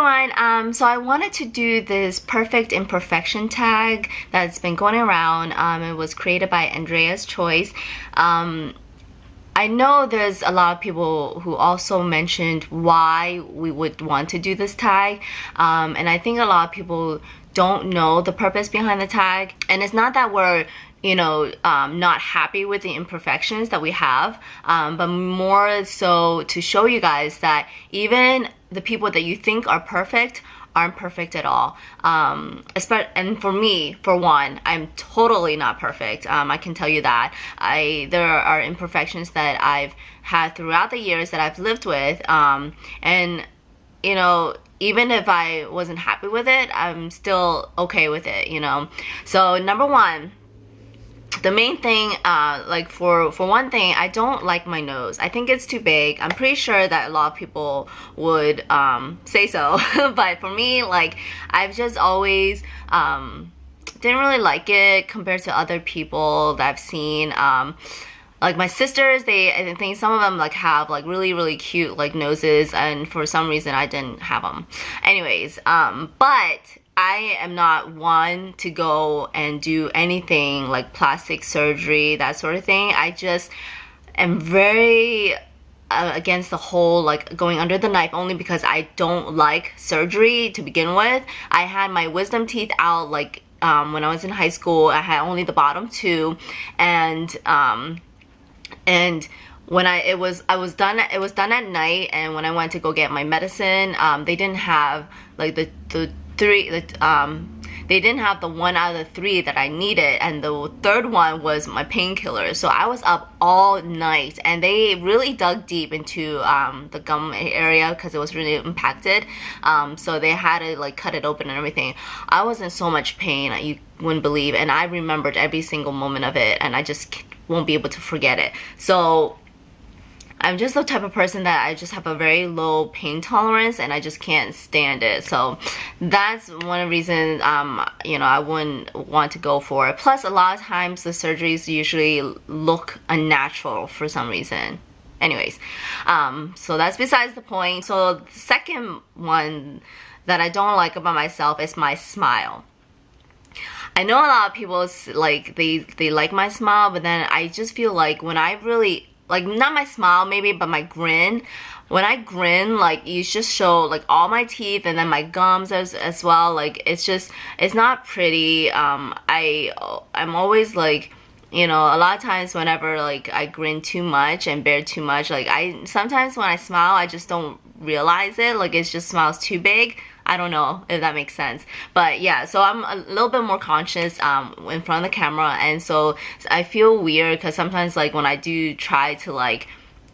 everyone. So I wanted to do this perfect imperfection tag that's been going around. It was created by Andrea's choice. I know there's a lot of people who also mentioned why we would want to do this tag, and I think a lot of people don't know the purpose behind the tag. And it's not that we're not happy with the imperfections that we have, but more so to show you guys that even the people that you think are perfect aren't perfect at all. And for me, for one, I'm totally not perfect. I can tell you that. There are imperfections that I've had throughout the years that I've lived with, and even if I wasn't happy with it, I'm still okay with it, So number one, the main thing, for one thing, I don't like my nose. I think it's too big. I'm pretty sure that a lot of people would say so, but for me, I've just always didn't really like it compared to other people that I've seen. Like my sisters, I think some of them have really cute noses, and for some reason I didn't have them. Anyways, but I am not one to go and do anything like plastic surgery, that sort of thing. I just am very against the whole going under the knife, only because I don't like surgery to begin with. I had my wisdom teeth out when I was in high school. I had only the bottom two, and when it was done at night, and when I went to go get my medicine, they didn't have they didn't have the one out of the three that I needed, and the third one was my painkiller. So I was up all night, and they really dug deep into the gum area because it was really impacted. So they had to cut it open and everything. I was in so much pain you wouldn't believe, and I remembered every single moment of it, and I just won't be able to forget it. So I'm just the type of person that I just have a very low pain tolerance, and I just can't stand it. So that's one of the reasons I wouldn't want to go for it. Plus, a lot of times the surgeries usually look unnatural for some reason. Anyways, so that's besides the point. So the second one that I don't like about myself is my smile. I know a lot of people they like my smile, but then I just feel like when I really not my smile maybe, but my grin. When I grin, you just show all my teeth and then my gums as well. It's not pretty. I'm always a lot of times whenever I grin too much and bear too much, sometimes when I smile I just don't realize it. It just smiles too big. I don't know if that makes sense, but yeah, so I'm a little bit more conscious in front of the camera, and so I feel weird because sometimes when I do try to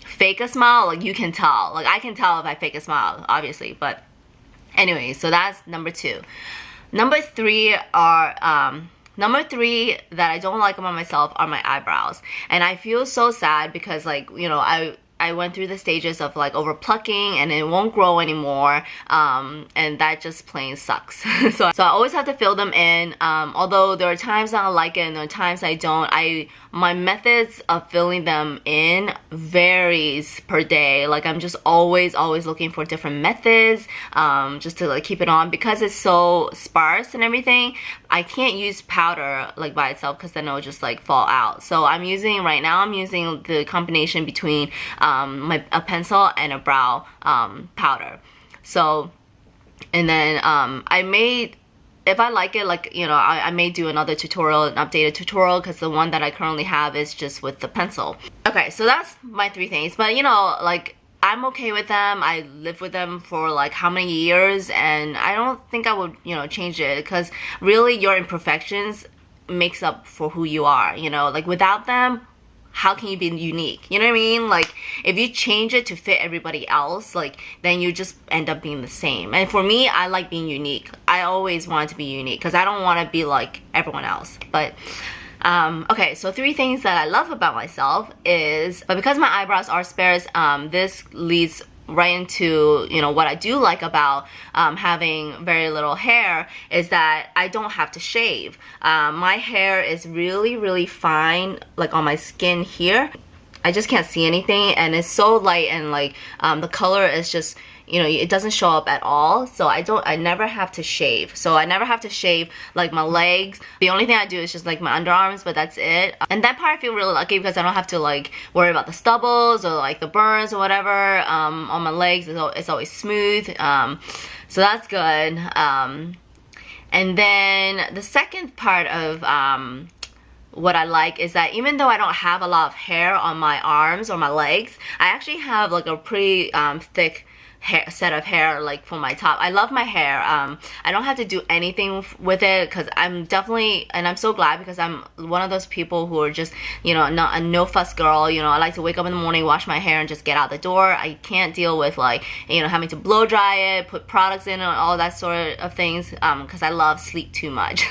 fake a smile, you can tell, I can tell if I fake a smile, obviously. But anyway, so that's number two. Number three that I don't like about myself are my eyebrows, and I feel so sad because I went through the stages of over plucking, and it won't grow anymore, and that just plain sucks. so I always have to fill them in, although there are times I like it and there are times I don't. My methods of filling them in varies per day. I'm just always looking for different methods, just to keep it on, because it's so sparse and everything. I can't use powder by itself, because then it'll just fall out. So right now I'm using the combination between a pencil and a brow powder. So, and then if I like it, I may do another tutorial, an updated tutorial, because the one that I currently have is just with the pencil. Okay, so that's my three things. But I'm okay with them. I lived with them for how many years, and I don't think I would change it, because really your imperfections makes up for who you are. Without them, how can you be unique? You know what I mean? If you change it to fit everybody else, then you just end up being the same. And for me, I like being unique. I always want to be unique, because I don't want to be like everyone else. But okay, so three things that I love about myself is, but because my eyebrows are sparse, this leads right into what I do like about having very little hair, is that I don't have to shave. My hair is really fine, on my skin here. I just can't see anything, and it's so light, and the color is just you know, it doesn't show up at all. So I never have to shave. So I never have to shave like my legs. The only thing I do is just like my underarms, but that's it. And that part I feel really lucky because I don't have to like worry about the stubbles or like the burns or whatever on my legs. It's always smooth. So that's good. And then the second part of what I like is that even though I don't have a lot of hair on my arms or my legs, I actually have like a pretty thick set of hair like for my top. I love my hair. I don't have to do anything with it because I'm definitely, and I'm so glad because I'm one of those people who are just, you know, not a no fuss girl. You know, I like to wake up in the morning, wash my hair, and just get out the door. I can't deal with like, you know, having to blow dry it, put products in it, all that sort of things because I love sleep too much.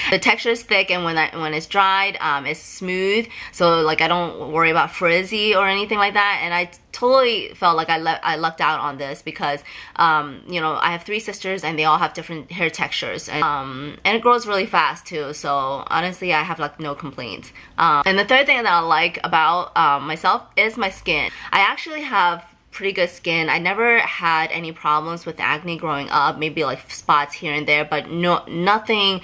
The texture is thick, and when it's dried, it's smooth. So like I don't worry about frizzy or anything like that. And I totally felt like I lucked out on this because you know, I have 3 sisters and they all have different hair textures, and it grows really fast too. So honestly, I have like no complaints. And the third thing that I like about myself is my skin. I actually have pretty good skin. I never had any problems with acne growing up, maybe like spots here and there, but nothing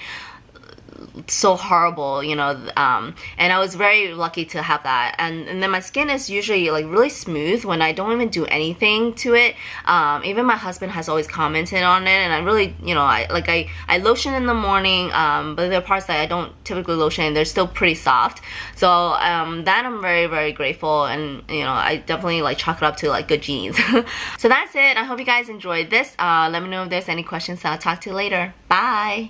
so horrible, you know. And I was very lucky to have that. And then my skin is usually like really smooth when I don't even do anything to it. Even my husband has always commented on it, and I really, you know, I lotion in the morning, but there are parts that I don't typically lotion and they're still pretty soft. So that I'm very, very grateful, and you know, I definitely like chalk it up to like good genes. So that's it. I hope you guys enjoyed this. Let me know if there's any questions. I'll talk to you later. Bye.